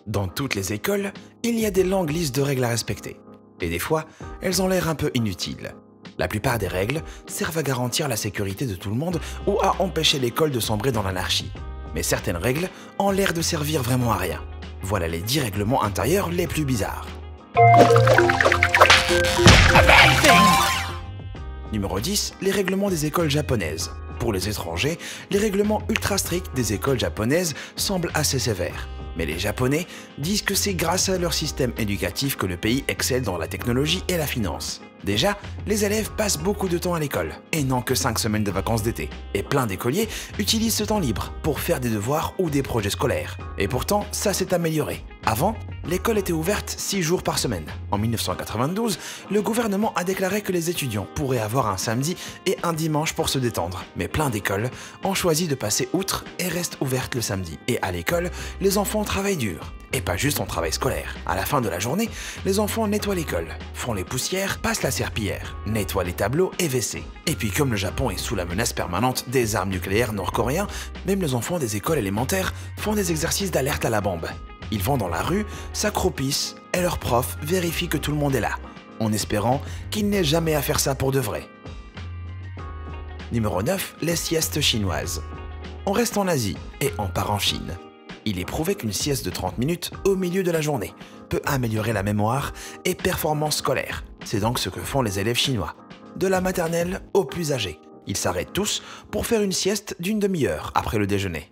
Dans toutes les écoles, il y a des longues listes de règles à respecter. Et des fois, elles ont l'air un peu inutiles. La plupart des règles servent à garantir la sécurité de tout le monde ou à empêcher l'école de sombrer dans l'anarchie. Mais certaines règles ont l'air de servir vraiment à rien. Voilà les 10 règlements intérieurs les plus bizarres. Numéro 10, les règlements des écoles japonaises. Pour les étrangers, les règlements ultra stricts des écoles japonaises semblent assez sévères. Mais les Japonais disent que c'est grâce à leur système éducatif que le pays excelle dans la technologie et la finance. Déjà, les élèves passent beaucoup de temps à l'école, et n'ont que 5 semaines de vacances d'été. Et plein d'écoliers utilisent ce temps libre pour faire des devoirs ou des projets scolaires. Et pourtant, ça s'est amélioré. Avant, l'école était ouverte 6 jours par semaine. En 1992, le gouvernement a déclaré que les étudiants pourraient avoir un samedi et un dimanche pour se détendre. Mais plein d'écoles ont choisi de passer outre et restent ouvertes le samedi. Et à l'école, les enfants travaillent dur. Et pas juste en travail scolaire. À la fin de la journée, les enfants nettoient l'école, font les poussières, passent la serpillière, nettoient les tableaux et WC. Et puis comme le Japon est sous la menace permanente des armes nucléaires nord-coréens, même les enfants des écoles élémentaires font des exercices d'alerte à la bombe. Ils vont dans la rue, s'accroupissent et leurs profs vérifient que tout le monde est là, en espérant qu'ils n'aient jamais à faire ça pour de vrai. Numéro 9, les siestes chinoises. On reste en Asie et on part en Chine. Il est prouvé qu'une sieste de 30 minutes au milieu de la journée peut améliorer la mémoire et performance scolaire. C'est donc ce que font les élèves chinois, de la maternelle aux plus âgés. Ils s'arrêtent tous pour faire une sieste d'une demi-heure après le déjeuner.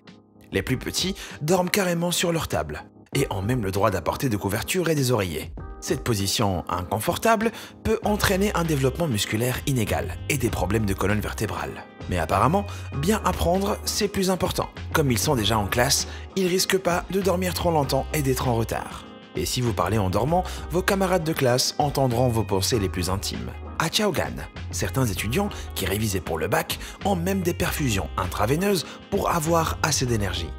Les plus petits dorment carrément sur leur table et ont même le droit d'apporter des couvertures et des oreillers. Cette position inconfortable peut entraîner un développement musculaire inégal et des problèmes de colonne vertébrale. Mais apparemment, bien apprendre, c'est plus important. Comme ils sont déjà en classe, ils risquent pas de dormir trop longtemps et d'être en retard. Et si vous parlez en dormant, vos camarades de classe entendront vos pensées les plus intimes. À Chaogan, certains étudiants qui révisaient pour le bac ont même des perfusions intraveineuses pour avoir assez d'énergie.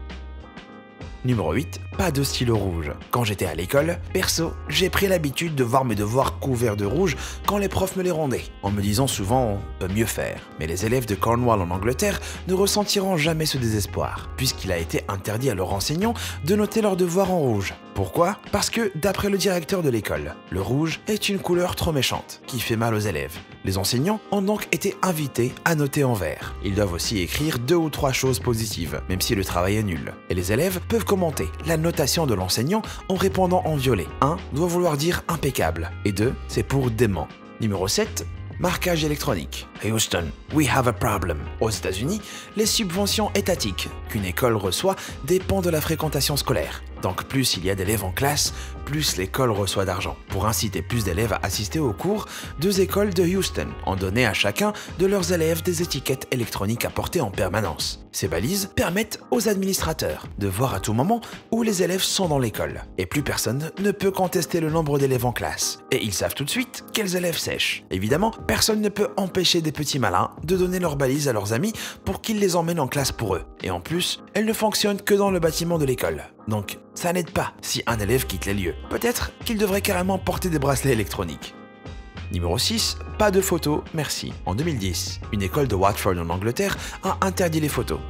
Numéro 8, pas de stylo rouge. Quand j'étais à l'école, perso, j'ai pris l'habitude de voir mes devoirs couverts de rouge quand les profs me les rendaient, en me disant souvent « on peut mieux faire ». Mais les élèves de Cornwall en Angleterre ne ressentiront jamais ce désespoir, puisqu'il a été interdit à leurs enseignants de noter leurs devoirs en rouge. Pourquoi? Parce que, d'après le directeur de l'école, le rouge est une couleur trop méchante, qui fait mal aux élèves. Les enseignants ont donc été invités à noter en vert. Ils doivent aussi écrire 2 ou 3 choses positives, même si le travail est nul. Et les élèves peuvent commenter la notation de l'enseignant en répondant en violet. 1 doit vouloir dire impeccable, et 2, c'est pour dément. Numéro 7, marquage électronique. Houston, we have a problem. Aux États-Unis, les subventions étatiques qu'une école reçoit dépendent de la fréquentation scolaire. Donc plus il y a d'élèves en classe, plus l'école reçoit d'argent. Pour inciter plus d'élèves à assister aux cours, 2 écoles de Houston ont donné à chacun de leurs élèves des étiquettes électroniques à porter en permanence. Ces balises permettent aux administrateurs de voir à tout moment où les élèves sont dans l'école. Et plus personne ne peut contester le nombre d'élèves en classe. Et ils savent tout de suite quels élèves sèchent. Évidemment, personne ne peut empêcher des petits malins de donner leurs balises à leurs amis pour qu'ils les emmènent en classe pour eux. Et en plus, elles ne fonctionnent que dans le bâtiment de l'école. Donc, ça n'aide pas si un élève quitte les lieux. Peut-être qu'il devrait carrément porter des bracelets électroniques. Numéro 6, pas de photos, merci. En 2010, une école de Watford en Angleterre a interdit les photos.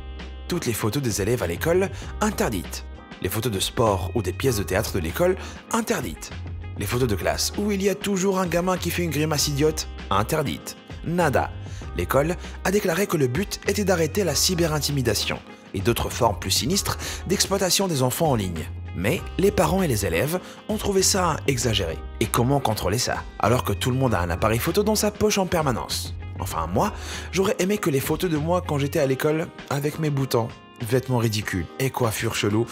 Toutes les photos des élèves à l'école, interdites. Les photos de sport ou des pièces de théâtre de l'école, interdites. Les photos de classe où il y a toujours un gamin qui fait une grimace idiote, interdites. Nada. L'école a déclaré que le but était d'arrêter la cyberintimidation et d'autres formes plus sinistres d'exploitation des enfants en ligne. Mais les parents et les élèves ont trouvé ça exagéré. Et comment contrôler ça, alors que tout le monde a un appareil photo dans sa poche en permanence? Enfin moi, j'aurais aimé que les photos de moi quand j'étais à l'école, avec mes boutons, vêtements ridicules et coiffures cheloues,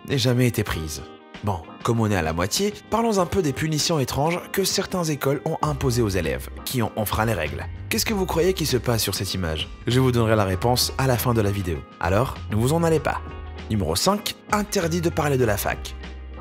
n'aient jamais été prises. Bon, comme on est à la moitié, parlons un peu des punitions étranges que certaines écoles ont imposées aux élèves, qui ont enfreint les règles. Qu'est-ce que vous croyez qui se passe sur cette image? Je vous donnerai la réponse à la fin de la vidéo. Alors, ne vous en allez pas. Numéro 5, interdit de parler de la fac.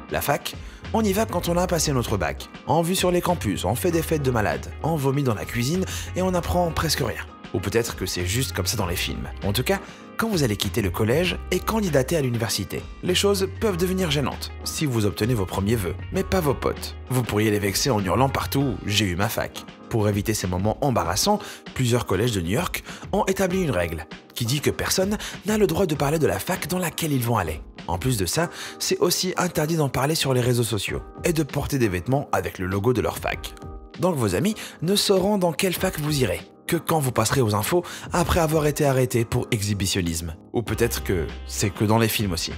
La fac, on y va quand on a passé notre bac. En vue sur les campus, on fait des fêtes de malades, on vomit dans la cuisine et on apprend presque rien. Ou peut-être que c'est juste comme ça dans les films. En tout cas, quand vous allez quitter le collège et candidater à l'université, les choses peuvent devenir gênantes si vous obtenez vos premiers vœux, mais pas vos potes. Vous pourriez les vexer en hurlant partout « j'ai eu ma fac ». Pour éviter ces moments embarrassants, plusieurs collèges de New York ont établi une règle qui dit que personne n'a le droit de parler de la fac dans laquelle ils vont aller. En plus de ça, c'est aussi interdit d'en parler sur les réseaux sociaux et de porter des vêtements avec le logo de leur fac. Donc vos amis ne sauront dans quelle fac vous irez que quand vous passerez aux infos après avoir été arrêté pour exhibitionnisme. Ou peut-être que c'est que dans les films aussi.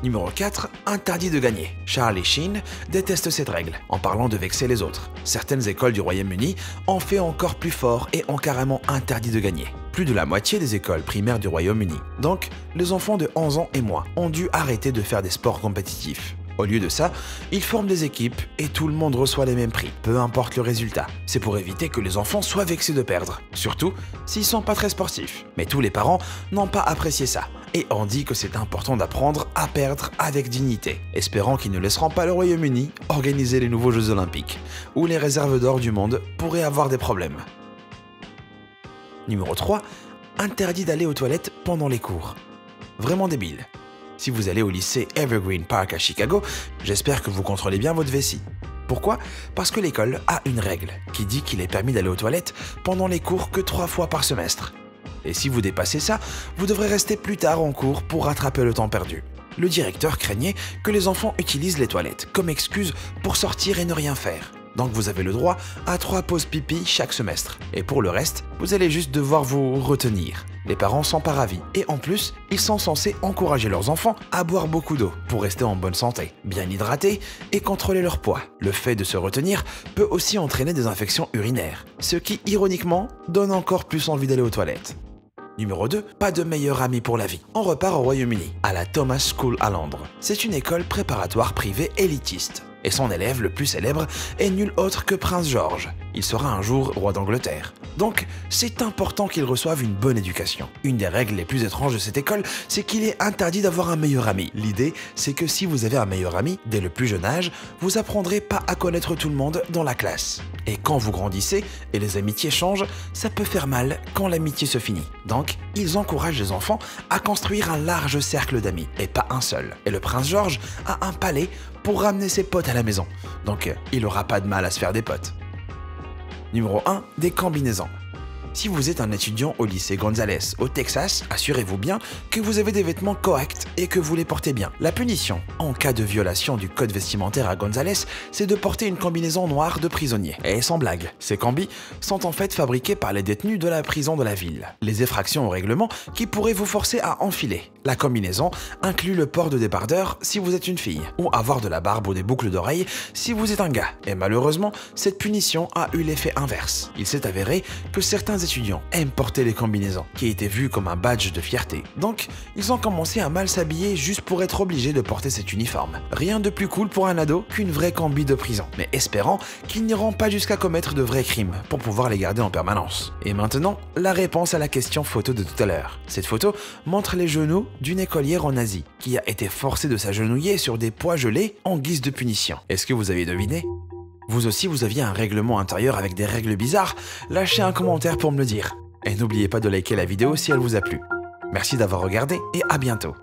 Numéro 4, interdit de gagner. Charlie Sheen déteste cette règle, en parlant de vexer les autres. Certaines écoles du Royaume-Uni ont fait encore plus fort et ont carrément interdit de gagner. Plus de la moitié des écoles primaires du Royaume-Uni. Donc, les enfants de 11 ans et moins ont dû arrêter de faire des sports compétitifs. Au lieu de ça, ils forment des équipes et tout le monde reçoit les mêmes prix, peu importe le résultat. C'est pour éviter que les enfants soient vexés de perdre, surtout s'ils sont pas très sportifs. Mais tous les parents n'ont pas apprécié ça et ont dit que c'est important d'apprendre à perdre avec dignité, espérant qu'ils ne laisseront pas le Royaume-Uni organiser les nouveaux Jeux Olympiques, où les réserves d'or du monde pourraient avoir des problèmes. Numéro 3, interdit d'aller aux toilettes pendant les cours. Vraiment débile. Si vous allez au lycée Evergreen Park à Chicago, j'espère que vous contrôlez bien votre vessie. Pourquoi? Parce que l'école a une règle qui dit qu'il est permis d'aller aux toilettes pendant les cours que 3 fois par semestre. Et si vous dépassez ça, vous devrez rester plus tard en cours pour rattraper le temps perdu. Le directeur craignait que les enfants utilisent les toilettes comme excuse pour sortir et ne rien faire. Donc vous avez le droit à 3 pauses pipi chaque semestre. Et pour le reste, vous allez juste devoir vous retenir. Les parents sont pas ravis. Et en plus, ils sont censés encourager leurs enfants à boire beaucoup d'eau pour rester en bonne santé, bien hydratés et contrôler leur poids. Le fait de se retenir peut aussi entraîner des infections urinaires, ce qui, ironiquement, donne encore plus envie d'aller aux toilettes. Numéro 2, pas de meilleur ami pour la vie. On repart au Royaume-Uni, à la Thomas School à Londres. C'est une école préparatoire privée élitiste. Et son élève le plus célèbre est nul autre que Prince George. Il sera un jour roi d'Angleterre. Donc, c'est important qu'il reçoive une bonne éducation. Une des règles les plus étranges de cette école, c'est qu'il est interdit d'avoir un meilleur ami. L'idée, c'est que si vous avez un meilleur ami, dès le plus jeune âge, vous apprendrez pas à connaître tout le monde dans la classe. Et quand vous grandissez et les amitiés changent, ça peut faire mal quand l'amitié se finit. Donc, ils encouragent les enfants à construire un large cercle d'amis, et pas un seul. Et le Prince George a un palais pour ramener ses potes à la maison. Donc, il aura pas de mal à se faire des potes. Numéro 1, des combinaisons. Si vous êtes un étudiant au lycée Gonzales au Texas, assurez-vous bien que vous avez des vêtements corrects et que vous les portez bien. La punition, en cas de violation du code vestimentaire à Gonzales, c'est de porter une combinaison noire de prisonnier. Et sans blague, ces combis sont en fait fabriqués par les détenus de la prison de la ville. Les effractions au règlement qui pourraient vous forcer à enfiler. La combinaison inclut le port de débardeur si vous êtes une fille, ou avoir de la barbe ou des boucles d'oreilles si vous êtes un gars. Et malheureusement, cette punition a eu l'effet inverse. Il s'est avéré que certains étudiants aiment porter les combinaisons, qui étaient vues comme un badge de fierté. Donc, ils ont commencé à mal s'habiller juste pour être obligés de porter cet uniforme. Rien de plus cool pour un ado qu'une vraie combi de prison, mais espérant qu'ils n'iront pas jusqu'à commettre de vrais crimes pour pouvoir les garder en permanence. Et maintenant, la réponse à la question photo de tout à l'heure. Cette photo montre les genoux d'une écolière en Asie, qui a été forcée de s'agenouiller sur des pois gelés en guise de punition. Est-ce que vous avez deviné ? Vous aussi, vous aviez un règlement intérieur avec des règles bizarres? Lâchez un commentaire pour me le dire. Et n'oubliez pas de liker la vidéo si elle vous a plu. Merci d'avoir regardé et à bientôt.